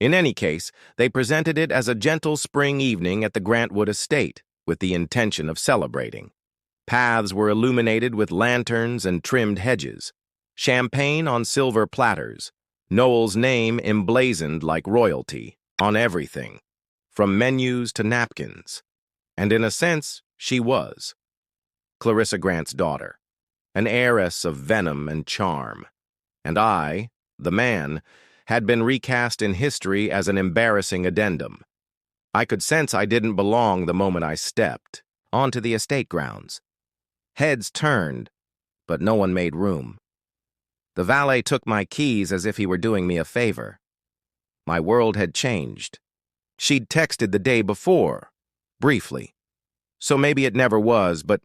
In any case, they presented it as a gentle spring evening at the Grantwood estate, with the intention of celebrating. Paths were illuminated with lanterns and trimmed hedges, champagne on silver platters, Noel's name emblazoned like royalty on everything, from menus to napkins. And in a sense, she was. Clarissa Grant's daughter, an heiress of venom and charm. And I, the man, had been recast in history as an embarrassing addendum. I could sense I didn't belong the moment I stepped onto the estate grounds. Heads turned, but no one made room. The valet took my keys as if he were doing me a favor. My world had changed. She'd texted the day before, briefly. So maybe it never was, but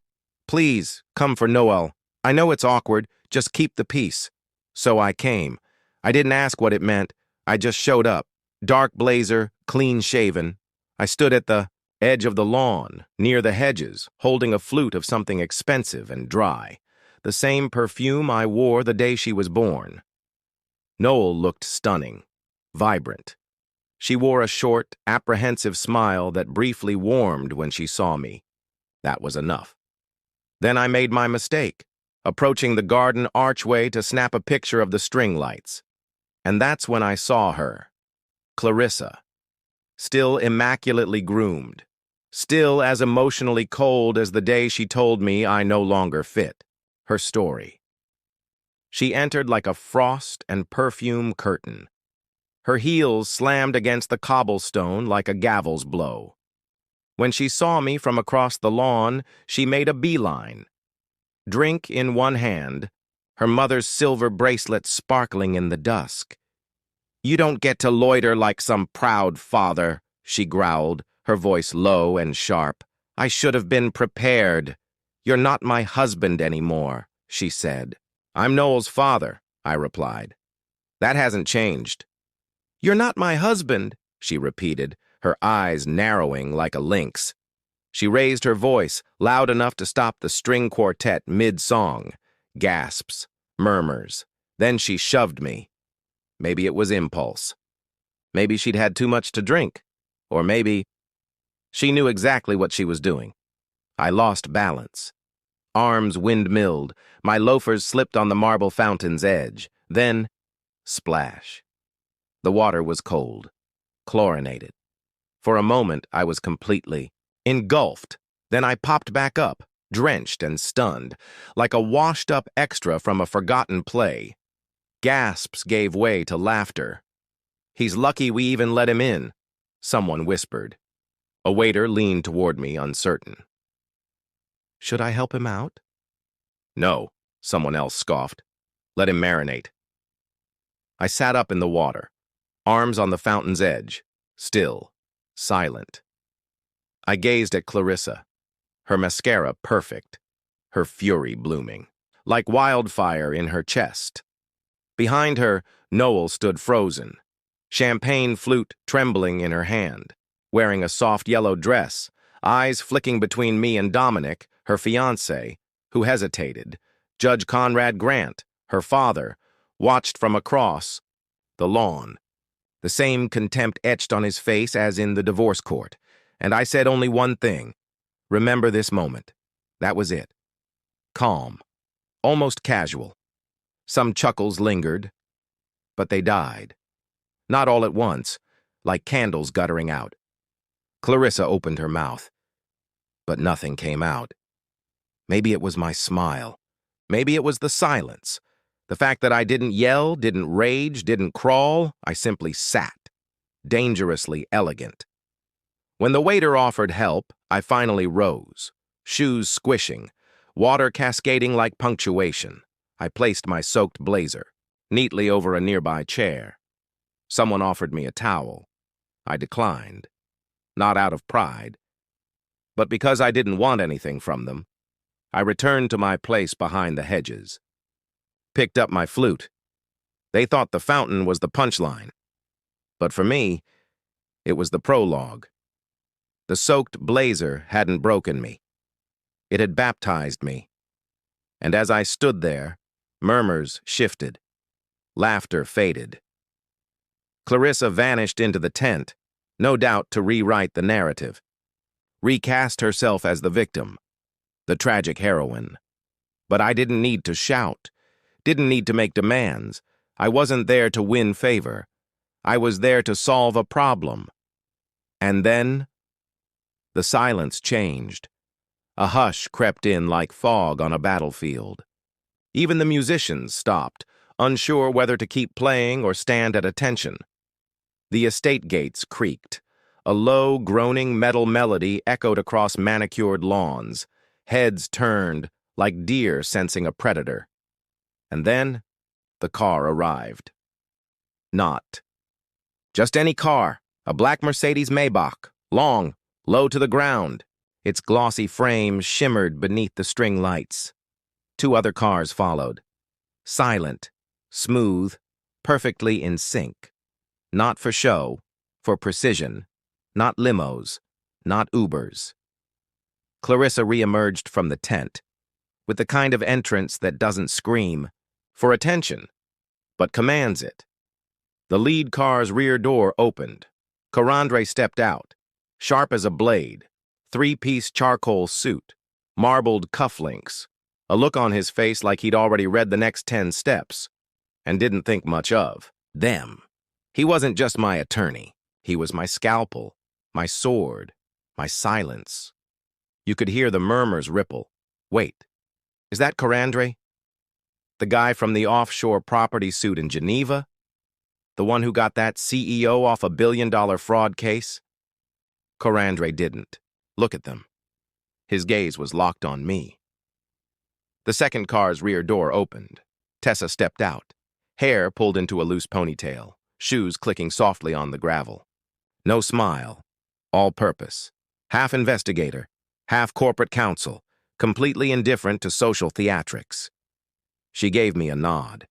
please, come for Noel. I know it's awkward, just keep the peace. So I came. I didn't ask what it meant. I just showed up. Dark blazer, clean-shaven. I stood at the edge of the lawn, near the hedges, holding a flute of something expensive and dry, the same perfume I wore the day she was born. Noel looked stunning, vibrant. She wore a short, apprehensive smile that briefly warmed when she saw me. That was enough. Then I made my mistake, approaching the garden archway to snap a picture of the string lights. And that's when I saw her, Clarissa. Still immaculately groomed, still as emotionally cold as the day she told me I no longer fit. Her story. She entered like a frost and perfume curtain. Her heels slammed against the cobblestone like a gavel's blow. When she saw me from across the lawn, she made a beeline. Drink in one hand, her mother's silver bracelet sparkling in the dusk. "You don't get to loiter like some proud father," she growled, her voice low and sharp. "I should have been prepared. You're not my husband anymore," she said. "I'm Noel's father," I replied. "That hasn't changed." "You're not my husband," she repeated, her eyes narrowing like a lynx. She raised her voice, loud enough to stop the string quartet mid-song. Gasps, murmurs. Then she shoved me. Maybe it was impulse. Maybe she'd had too much to drink. Or maybe she knew exactly what she was doing. I lost balance. Arms windmilled, my loafers slipped on the marble fountain's edge. Then, splash. The water was cold, chlorinated. For a moment, I was completely engulfed. Then I popped back up, drenched and stunned, like a washed-up extra from a forgotten play. Gasps gave way to laughter. "He's lucky we even let him in," someone whispered. A waiter leaned toward me, uncertain. "Should I help him out?" "No," someone else scoffed. "Let him marinate." I sat up in the water, arms on the fountain's edge, still, silent. I gazed at Clarissa, her mascara perfect, her fury blooming, like wildfire in her chest. Behind her, Noel stood frozen, champagne flute trembling in her hand, wearing a soft yellow dress, eyes flicking between me and Dominic, her fiancé, who hesitated. Judge Conrad Grant, her father, watched from across the lawn, the same contempt etched on his face as in the divorce court. And I said only one thing: remember this moment. That was it. Calm, almost casual. Some chuckles lingered, but they died. Not all at once, like candles guttering out. Clarissa opened her mouth, but nothing came out. Maybe it was my smile. Maybe it was the silence. The fact that I didn't yell, didn't rage, didn't crawl. I simply sat, dangerously elegant. When the waiter offered help, I finally rose, shoes squishing, water cascading like punctuation. I placed my soaked blazer neatly over a nearby chair. Someone offered me a towel. I declined, not out of pride, but because I didn't want anything from them. I returned to my place behind the hedges, picked up my flute. They thought the fountain was the punchline, but for me, it was the prologue. The soaked blazer hadn't broken me. It had baptized me. And as I stood there, murmurs shifted. Laughter faded. Clarissa vanished into the tent, no doubt to rewrite the narrative. Recast herself as the victim, the tragic heroine. But I didn't need to shout, didn't need to make demands. I wasn't there to win favor. I was there to solve a problem. And then, the silence changed. A hush crept in like fog on a battlefield. Even the musicians stopped, unsure whether to keep playing or stand at attention. The estate gates creaked. A low, groaning metal melody echoed across manicured lawns. Heads turned, like deer sensing a predator. And then, the car arrived. Not just any car, a black Mercedes Maybach, long, low to the ground. Its glossy frame shimmered beneath the string lights. 2 other cars followed. Silent, smooth, perfectly in sync. Not for show, for precision. Not limos, not Ubers. Clarissa reemerged from the tent, with the kind of entrance that doesn't scream for attention, but commands it. The lead car's rear door opened. Corandre stepped out, sharp as a blade, 3-piece charcoal suit, marbled cufflinks, a look on his face like he'd already read the next 10 steps, and didn't think much of them. He wasn't just my attorney. He was my scalpel, my sword, my silence. You could hear the murmurs ripple. Wait, is that Corandre? The guy from the offshore property suit in Geneva? The one who got that CEO off a billion-dollar fraud case? Corandre didn't. Look at them. His gaze was locked on me. The second car's rear door opened. Tessa stepped out, hair pulled into a loose ponytail, shoes clicking softly on the gravel. No smile, all purpose, half investigator, half corporate counsel, completely indifferent to social theatrics. She gave me a nod.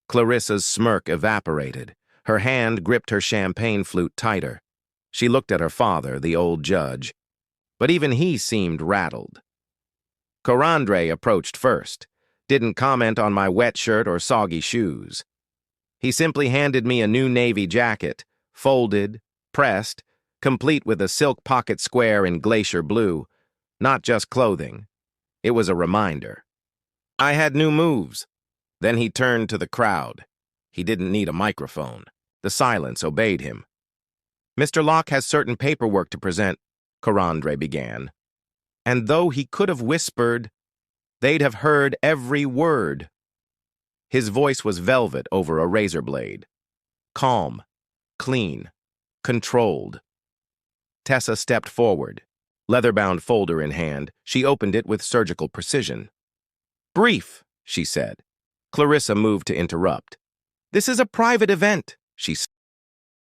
Clarissa's smirk evaporated. Her hand gripped her champagne flute tighter. She looked at her father, the old judge, but even he seemed rattled. Corandre approached first, didn't comment on my wet shirt or soggy shoes. He simply handed me a new navy jacket, folded, pressed, complete with a silk pocket square in glacier blue. Not just clothing. It was a reminder. I had new moves. Then he turned to the crowd. He didn't need a microphone. The silence obeyed him. Mr. Locke has certain paperwork to present, Corandre began. And though he could have whispered, they'd have heard every word. His voice was velvet over a razor blade. Calm, clean, controlled. Tessa stepped forward. Leather-bound folder in hand, she opened it with surgical precision. Brief, she said. Clarissa moved to interrupt. This is a private event, she said.